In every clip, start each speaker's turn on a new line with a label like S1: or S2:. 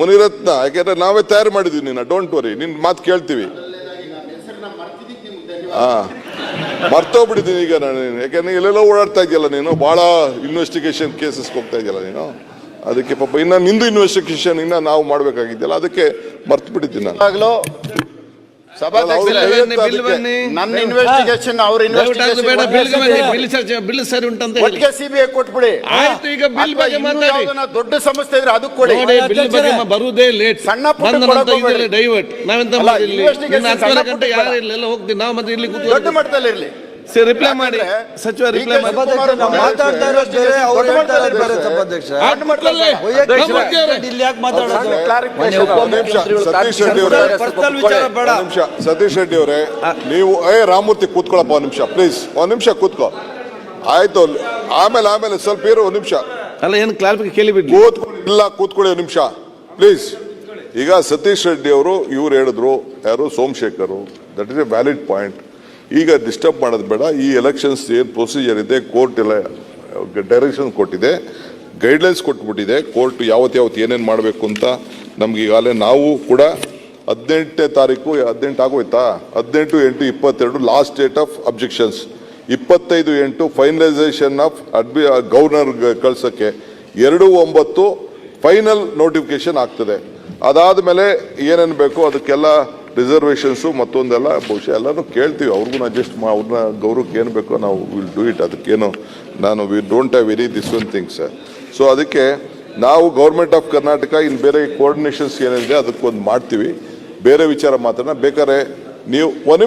S1: ಮುನಿರತ್ನ ಯಾಕೆಂದ್ರೆ ನಾವೇ ತಯಾರು ಮಾಡಿದ್ವಿ ನಿನ್ನ, ಡೋಂಟ್ ವರಿ, ನಿನ್ ಮಾತು ಕೇಳ್ತೀವಿ. ಮರ್ತೋಗ್ಬಿಟ್ಟಿದ್ದೀನಿ ಈಗ ನಾನು, ಯಾಕೆಂದ್ರೆ ಎಲ್ಲೆಲ್ಲೋ ಓಡಾಡ್ತಾ ಇದೆಯಲ್ಲ ನೀನು, ಬಹಳ ಇನ್ವೆಸ್ಟಿಗೇಷನ್ ಕೇಸಸ್ ಹೋಗ್ತಾ ಇದೆಯಲ್ಲ ನೀನು, ಅದಕ್ಕೆ ಪಾಪ ಇನ್ನ ನಿಂದು ಇನ್ವೆಸ್ಟಿಗೇಷನ್ ಇನ್ನ ನಾವು ಮಾಡ್ಬೇಕಾಗಿದ್ಯಲ್ಲ, ಅದಕ್ಕೆ ಮರ್ತು ಬಿಟ್ಟಿದ್ದೀನಿ ನಾನು.
S2: ನನ್ನ ಇನ್ವೆಸ್ಟಿಗೇಷನ್ ಅವ್ರ ಸಿಬಿಐ ಕೊಟ್ಬಿಡಿ. ದೊಡ್ಡ ಸಮಸ್ಯೆ ಇದ್ರೆ ಅದಕ್ಕೆ ಕೊಡಿ.
S3: ಬರುವುದೇ ಲೇಟ್,
S2: ಸಣ್ಣ
S3: ಡೈವರ್ಟ್ ನಾವೆಂತ ಹೋಗ್ತೀವಿ ನಾವು, ಮತ್ತೆ ಇಲ್ಲಿ
S2: ದೊಡ್ಡ ಮಟ್ಟದಲ್ಲಿ ಇರಲಿ.
S3: ರಿಪ್ಲೈ ಮಾಡಿ ಸಚಿವ, ರಿಪ್ಲೈ ಮಾಡಿ.
S1: ಸತೀಶ್ ರೆಡ್ಡಿ ಅವರೇ, ನೀವು ರಾಮಮೂರ್ತಿ ಕೂತ್ಕೊಳ್ಳಪ್ಪ ಒಂದ್ ನಿಮಿಷ ಪ್ಲೀಸ್, ಒಂದ್ ನಿಮಿಷ ಕೂತ್ಕೋ ಆಯ್ತು. ಆಮೇಲೆ ಸ್ವಲ್ಪ ಇರೋ ಒಂದ್ ನಿಮಿಷ.
S3: ಅಲ್ಲ ಏನು ಕ್ಲಾರಿಫಿಕೇಶನ್ ಕೇಳಿಬಿಟ್ಟು
S1: ಇಲ್ಲ, ಕೂತ್ಕೊಳ್ಳಿ ಒಂದ್ ನಿಮಿಷ ಪ್ಲೀಸ್. ಈಗ ಸತೀಶ್ ರೆಡ್ಡಿ ಅವರು ಇವ್ರು ಹೇಳಿದ್ರು, ಯಾರು Somashekhar, that is a valid point. ಈಗ ಡಿಸ್ಟರ್ಬ್ ಮಾಡೋದು ಬೇಡ. ಈ ಎಲೆಕ್ಷನ್ಸ್ ಏನು ಪ್ರೊಸೀಜರ್ ಇದೆ, ಕೋರ್ಟ್ ಎಲ್ಲ ಡೈರೆಕ್ಷನ್ ಕೊಟ್ಟಿದೆ, ಗೈಡ್ಲೈನ್ಸ್ ಕೊಟ್ಬಿಟ್ಟಿದೆ ಕೋರ್ಟ್, ಯಾವತ್ತು ಏನೇನು ಮಾಡಬೇಕು ಅಂತ ನಮ್ಗೆ ಈಗಾಗಲೇ. ನಾವು ಕೂಡ 18ನೇ ತಾರೀಕು, 18 ಆಗೋಯ್ತಾ, 18/8/22 last date of objections, 25/8 finalisation of governor ಕಳ್ಸೋಕ್ಕೆ, 2/9 ಫೈನಲ್ ನೋಟಿಫಿಕೇಶನ್ ಆಗ್ತದೆ. ಅದಾದಮೇಲೆ ಏನೇನು ಬೇಕೋ ಅದಕ್ಕೆಲ್ಲ ರಿಸರ್ವೇಷನ್ಸು ಮತ್ತೊಂದೆಲ್ಲ ಬಹುಶಃ ಎಲ್ಲನೂ ಕೇಳ್ತೀವಿ, ಅವ್ರಿಗೂ ಅಡ್ಜಸ್ಟ್ ಅವ್ರನ್ನ ಗೌರವಕ್ಕೆ ಏನು ಬೇಕೋ ನಾವು ವಿಲ್ ಡೂ ಇಟ್. ಅದಕ್ಕೇನು we don't have any this one things. So ಅದಕ್ಕೆ ನಾವು ಗೌರ್ಮೆಂಟ್ ಆಫ್ ಕರ್ನಾಟಕ ಇನ್ನು ಬೇರೆ ಕೋಆರ್ಡಿನೇಷನ್ಸ್ ಏನಿದೆ ಅದಕ್ಕೊಂದು ಮಾಡ್ತೀವಿ. ಬೇರೆ ವಿಚಾರ ಮಾತ್ರ ಬೇಕಾದ್ರೆ ನೀವು ಒಂದು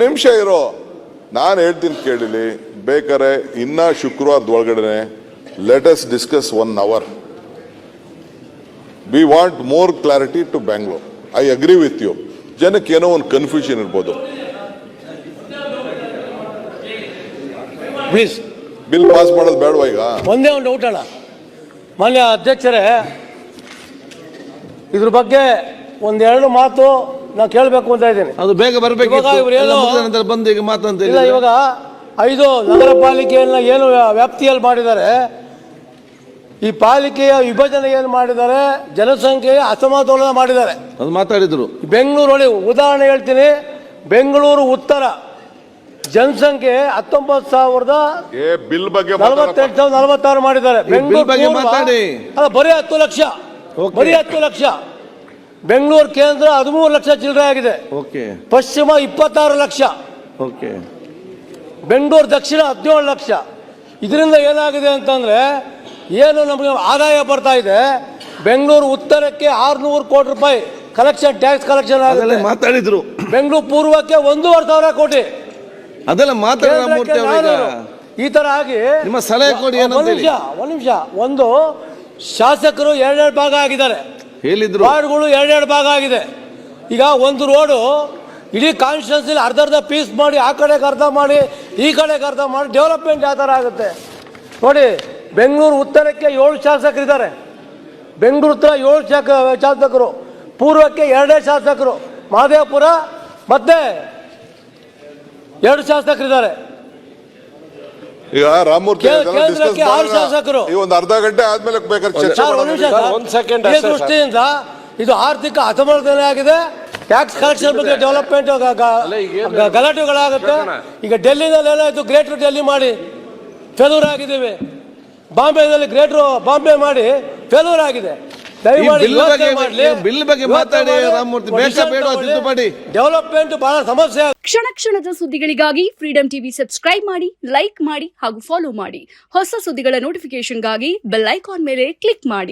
S1: ನಿಮಿಷ ಇರೋ, ನಾನು ಹೇಳ್ತೀನಿ ಕೇಳಿಲಿ. ಬೇಕಾದ್ರೆ ಇನ್ನು ಶುಕ್ರವಾರದ ಒಳಗಡೆ let us discuss 1 hour. We want more clarity to Bangalore. I agree with you. ಜನಕ್ಕೆ ಏನೋ ಒಂದು ಕನ್ಫ್ಯೂಷನ್ ಇರ್ಬೋದು.
S4: ಪ್ಲೀಸ್
S1: ಬಿಲ್ ಪಾಸ್ ಮಾಡೋದು ಬೇಡವಾ? ಈಗ
S4: ಒಂದೇ ಒಂದು ಡೌಟ್ ಅಣ್ಣ, ಮಾನ್ಯ ಅಧ್ಯಕ್ಷರೇ, ಇದ್ರ ಬಗ್ಗೆ ಒಂದೆರಡು ಮಾತು ನಾವು ಕೇಳಬೇಕು ಅಂತ ಇದ್ದೀನಿ.
S3: ಅದು ಬೇಗ ಬರಬೇಕು, ಬಂದು ಈಗ ಮಾತಂತ
S4: ಇಲ್ಲ. ಇವಾಗ 5 ನಗರ ಪಾಲಿಕೆಯನ್ನ ಏನು ವ್ಯಾಪ್ತಿಯಲ್ಲಿ ಮಾಡಿದ್ದಾರೆ, ಈ ಪಾಲಿಕೆಯ ವಿಭಜನೆ ಏನು ಮಾಡಿದ್ದಾರೆ, ಜನಸಂಖ್ಯೆಯ ಅಸಮತೋಲನ ಮಾಡಿದ್ದಾರೆ,
S3: ಅದು ಮಾತಾಡಿದ್ರು.
S4: ಬೆಂಗಳೂರು ನೋಡಿ, ಉದಾಹರಣೆ ಹೇಳ್ತೀನಿ. ಬೆಂಗಳೂರು ಉತ್ತರ ಜನಸಂಖ್ಯೆ 19,048,046 ಮಾಡಿದ್ದಾರೆ. ಬೆಂಗಳೂರು ಅಲ್ಲ, ಬರೀ 10 ಲಕ್ಷ, ಬರೀ 10 ಲಕ್ಷ. ಬೆಂಗಳೂರು ಕೇಂದ್ರ 13 ಲಕ್ಷ ಚಿಲ್ಲರೆ ಆಗಿದೆ. ಪಶ್ಚಿಮ 26 ಲಕ್ಷ. ಬೆಂಗಳೂರು ದಕ್ಷಿಣ 17 ಲಕ್ಷ. ಇದರಿಂದ ಏನಾಗಿದೆ ಅಂತಂದ್ರೆ, ಏನು ನಮಗೆ ಆದಾಯ ಬರ್ತಾ ಇದೆ, ಬೆಂಗಳೂರು ಉತ್ತರಕ್ಕೆ 600 ಕೋಟಿ ರೂಪಾಯಿ ಕಲೆಕ್ಷನ್, ಟ್ಯಾಕ್ಸ್ ಕಲೆಕ್ಷನ್ ಆಗುತ್ತೆ.
S3: ಮಾತಾಡಿದ್ರು.
S4: ಬೆಂಗಳೂರು ಪೂರ್ವಕ್ಕೆ 1,500 ಕೋಟಿ.
S3: ಅದೆಲ್ಲ ಮಾತಾಡಿದ್ರು.
S4: ಈ ತರ ಆಗಿ
S3: ನಿಮ್ಮ ಸಲಹೆ ಕೊಡಿ.
S4: ಒಂದು ನಿಮಿಷ. ಒಂದು ಶಾಸಕರು 2 ಭಾಗ ಆಗಿದ್ದಾರೆ,
S3: ಹೇಳಿದ್ರು.
S4: ವಾರ್ಡ್ಗಳು 2 ಭಾಗ ಆಗಿದೆ. ಈಗ ಒಂದು ರೋಡು ಇಡೀ ಕಾನ್ಸ್ಟಿಟ್ಯೂನ್ಸಿ ಅರ್ಧ ಪೀಸ್ ಮಾಡಿ, ಆ ಕಡೆಗೆ ಅರ್ಧ ಮಾಡಿ, ಈ ಕಡೆಗೆ ಅರ್ಧ ಮಾಡಿ, ಡೆವಲಪ್ಮೆಂಟ್ ಯಾವ ಥರ ಆಗುತ್ತೆ ನೋಡಿ. ಬೆಂಗಳೂರು ಉತ್ತರಕ್ಕೆ 7 ಶಾಸಕರಿದ್ದಾರೆ, ಬೆಂಗಳೂರು ಉತ್ತರ 7 ಶಾಸಕರು, ಪೂರ್ವಕ್ಕೆ 2 ಶಾಸಕರು, ಮಹದೇವಪುರ ಮತ್ತೆ 2 ಶಾಸಕರಿದ್ದಾರೆ.
S1: ಈಗ ರಾಮಮೂರ್ತಿ
S4: ಕೇಂದ್ರಕ್ಕೆ 6 ಶಾಸಕರು.
S1: ಒಂದು ಅರ್ಧ ಗಂಟೆ ಆದ್ಮೇಲೆ ಬೇಕಾದ್ರೆ
S4: ದೃಷ್ಟಿಯಿಂದ ಇದು ಆರ್ಥಿಕ ಅಸಮತೋಲನ ಆಗಿದೆ. ಟ್ಯಾಕ್ಸ್ ಕಲೆಕ್ಷನ್ ಬಗ್ಗೆ ಡೆವಲಪ್ಮೆಂಟ್ ಗಲಾಟೆಗಳಾಗುತ್ತೆ. ಈಗ ಡೆಲ್ಲಿನಲ್ಲಿ ಏನಾಯ್ತು, ಗ್ರೇಟರ್ ಡೆಲ್ಲಿ ಮಾಡಿ ಫೇಲ್ಯೂರ್ ಆಗಿದ್ದೀವಿ. ಬಾಂಬೆದಲ್ಲಿ ಗ್ರೇಟರ್ ಬಾಂಬೆ ಮಾಡಿ ಫೇಲ್ಯೂರ್ ಆಗಿದೆ. ಡೆವಲಪ್ಮೆಂಟ್ ಬಹಳ ಸಮಸ್ಯೆ.
S5: ಕ್ಷಣದ ಸುದ್ದಿಗಳಿಗಾಗಿ ಫ್ರೀಡಂ ಟಿವಿ ಸಬ್ಸ್ಕ್ರೈಬ್ ಮಾಡಿ, ಲೈಕ್ ಮಾಡಿ ಹಾಗೂ ಫಾಲೋ ಮಾಡಿ. ಹೊಸ ಸುದ್ದಿಗಳ ನೋಟಿಫಿಕೇಶನ್ಗಾಗಿ ಬೆಲ್ ಐಕಾನ್ ಮೇಲೆ ಕ್ಲಿಕ್ ಮಾಡಿ.